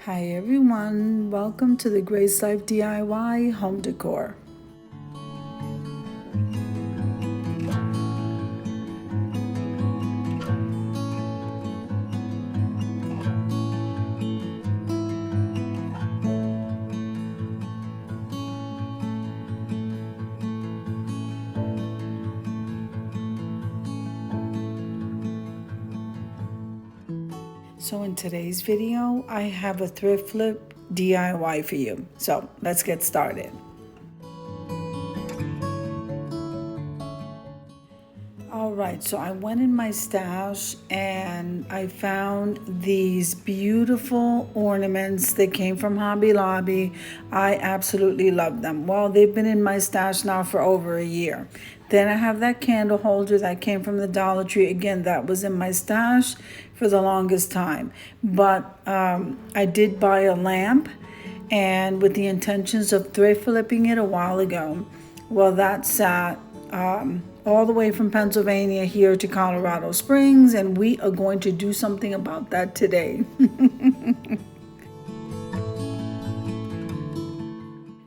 Hi everyone, welcome to the Grace Life DIY home decor. So in today's video, I have a thrift flip DIY for you. So let's get started. All right, so I went in my stash and I found these beautiful ornaments that came from Hobby Lobby. I absolutely love them. Well, they've been in my stash now for over a year. Then I have that candle holder that came from the Dollar Tree. Again, that was in my stash for the longest time. But I did buy a lamp and with the intentions of thrift flipping it a while ago. Well, that sat all the way from Pennsylvania here to Colorado Springs, and we are going to do something about that today.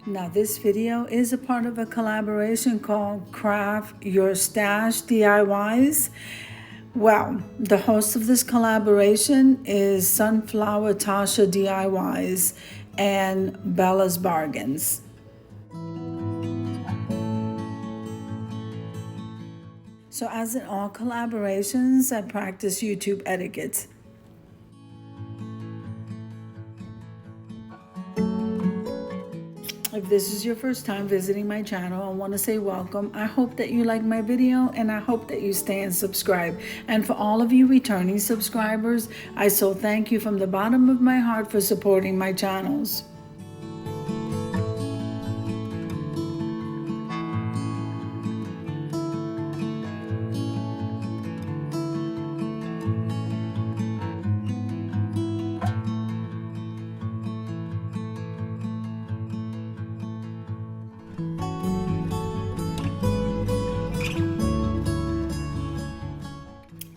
Now, this video is a part of a collaboration called Craft Your Stash DIYs. Well, the host of this collaboration is Sunflower Tosha DIYs and Bella's Bargains. So as in all collaborations, I practice YouTube etiquette. If this is your first time visiting my channel, I want to say welcome. I hope that you like my video and I hope that you stay and subscribe. And for all of you returning subscribers, I so thank you from the bottom of my heart for supporting my channels.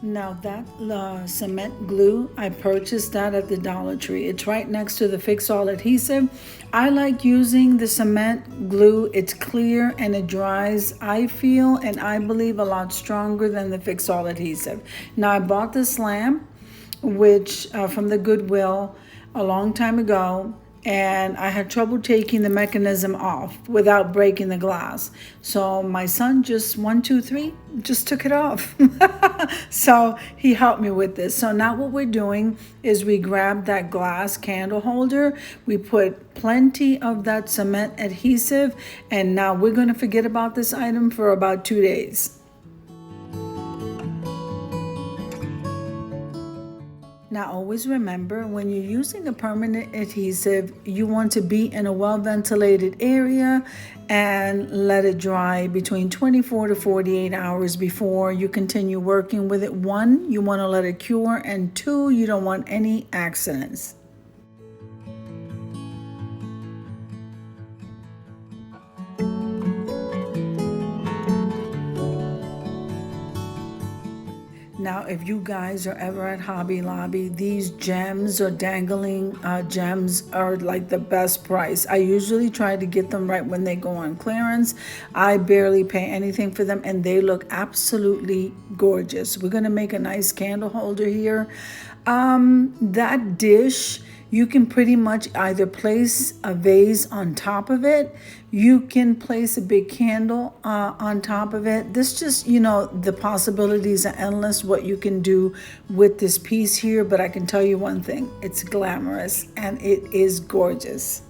Now that cement glue, I purchased that at the Dollar Tree. It's right next to the Fix-All adhesive. I like using the cement glue. It's clear and it dries, I feel, and I believe a lot stronger than the Fix-All adhesive. Now I bought this lamp, which from the Goodwill a long time ago, and I had trouble taking the mechanism off without breaking the glass. So my son just 1, 2, 3, just took it off. So he helped me with this. So now what we're doing is we grab that glass candle holder, we put plenty of that cement adhesive, and now we're gonna forget about this item for about 2 days. Now always remember, when you're using a permanent adhesive, you want to be in a well-ventilated area and let it dry between 24 to 48 hours before you continue working with it. 1, you want to let it cure, and 2, you don't want any accidents. Now, if you guys are ever at Hobby Lobby, these gems or dangling gems are like the best price. I usually try to get them right when they go on clearance. I barely pay anything for them and they look absolutely gorgeous. We're gonna make a nice candle holder here. That dish, you can pretty much either place a vase on top of it. You can place a big candle on top of it. This just, the possibilities are endless what you can do with this piece here. But I can tell you one thing, it's glamorous and it is gorgeous.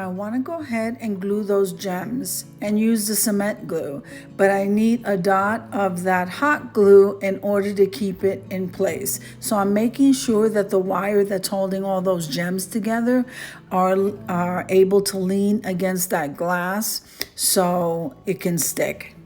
I want to go ahead and glue those gems and use the cement glue, but I need a dot of that hot glue in order to keep it in place. So I'm making sure that the wire that's holding all those gems together are able to lean against that glass so it can stick.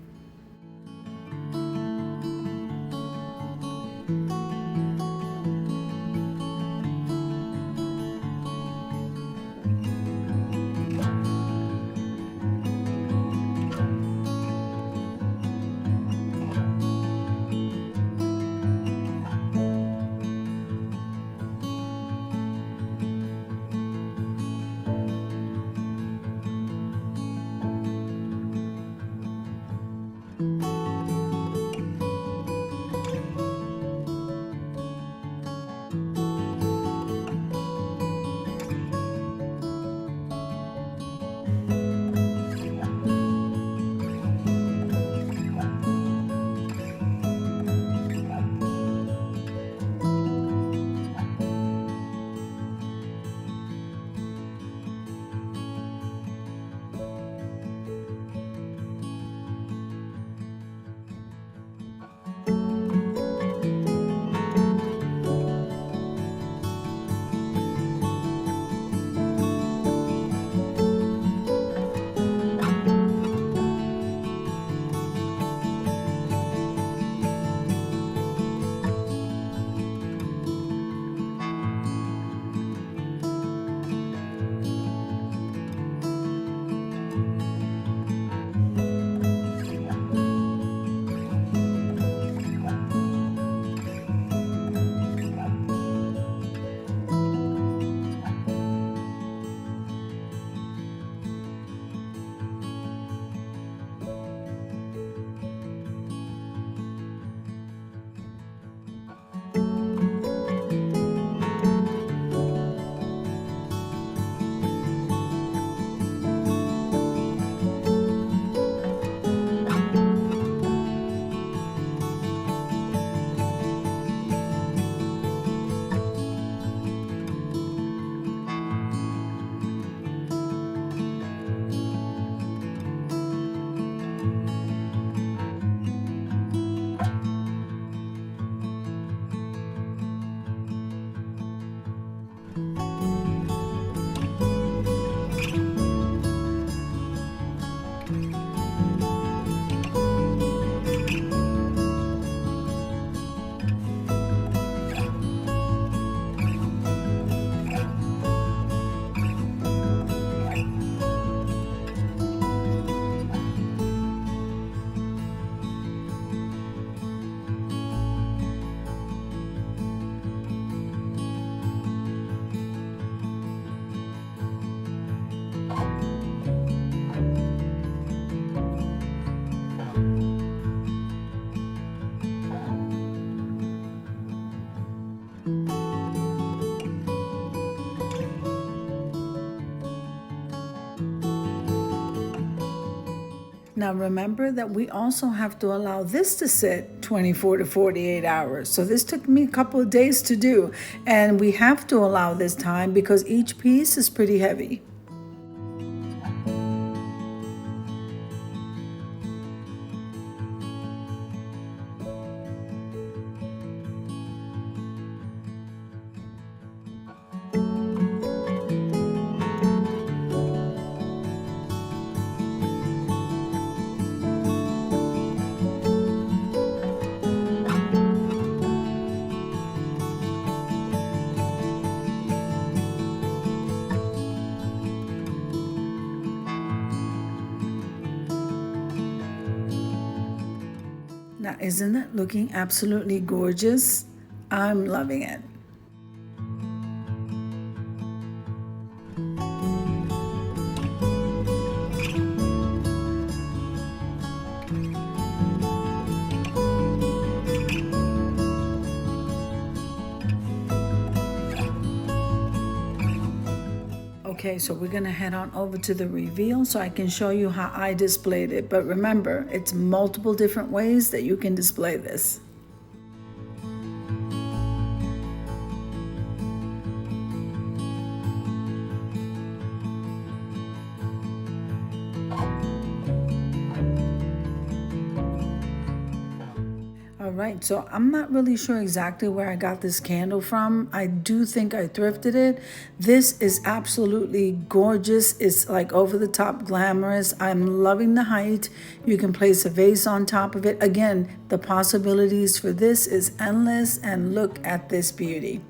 Now remember that we also have to allow this to sit 24 to 48 hours. So this took me a couple of days to do, and we have to allow this time because each piece is pretty heavy. Now, isn't that looking absolutely gorgeous? I'm loving it. Okay, so we're gonna head on over to the reveal so I can show you how I displayed it. But remember, it's multiple different ways that you can display this. All right, so I'm not really sure exactly where I got this candle from. I do think I thrifted it. This is absolutely gorgeous. It's like over the top glamorous. I'm loving the height. You can place a vase on top of it. Again, the possibilities for this is endless, and look at this beauty.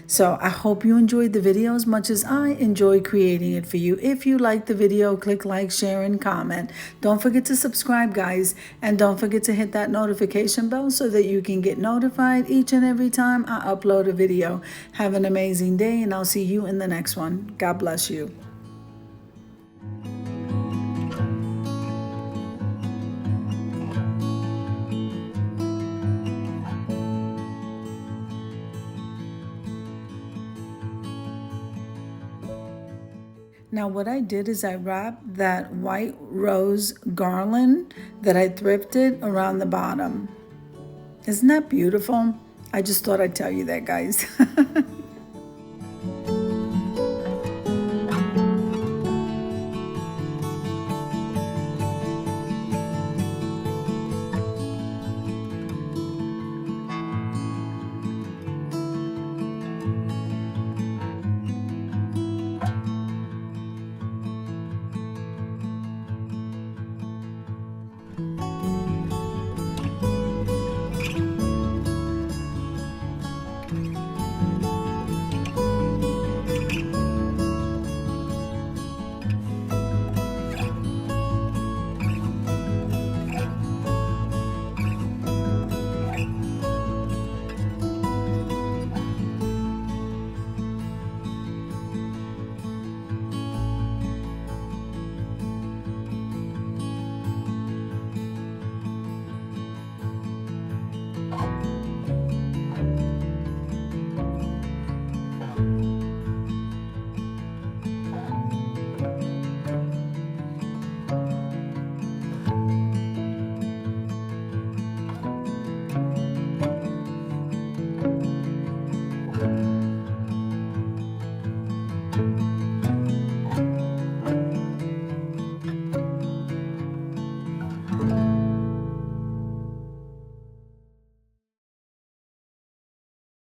So I hope you enjoyed the video as much as I enjoyed creating it for you. If you liked the video, click like, share, and comment. Don't forget to subscribe, guys. And don't forget to hit that notification bell so that you can get notified each and every time I upload a video. Have an amazing day, and I'll see you in the next one. God bless you. Now what I did is I wrapped that white rose garland that I thrifted around the bottom. Isn't that beautiful? I just thought I'd tell you that, guys.